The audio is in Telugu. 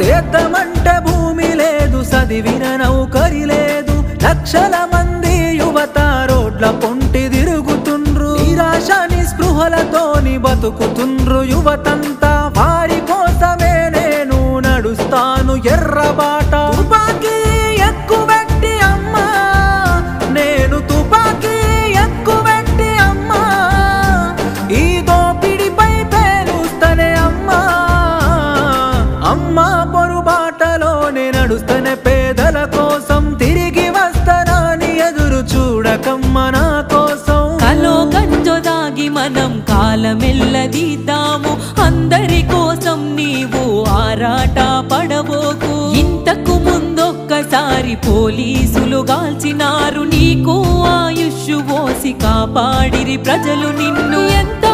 సేద్యమంటే భూమి లేదు, చదివిన నౌకరి లేదు, లక్షల మంది యువత రోడ్ల పొంటి తిరుగుతుండ్రు, నిరాశ నిస్పృహలతోని బతుకుతుండ్రు యువతంతా. వారి కోసమే నేను నడుస్తాను ఎర్రబాట. తుపాకీ ఎక్కువెట్టి అమ్మా, నేను తుపాకీ ఎక్కువెట్టి అమ్మా, ఈ దోపిడిపై పేలుస్తనే అమ్మా. అమ్మా పొరుబాటలోనే నడుస్తనే పేదల కోసం, తిరిగి వస్తానని ఎదురు చూడకమ్మ నా కోసం. కలో గంజో దాగి మనం కాలమెల్లదీద్దాము, అందరి కోసం నీవు ఆరాట పడబోకు. ఇంతకు ముందొక్కసారి పోలీసులు గాల్చినారు, నీకు ఆయుష్ పోసి కాపాడిరి ప్రజలు నిన్ను. ఎంత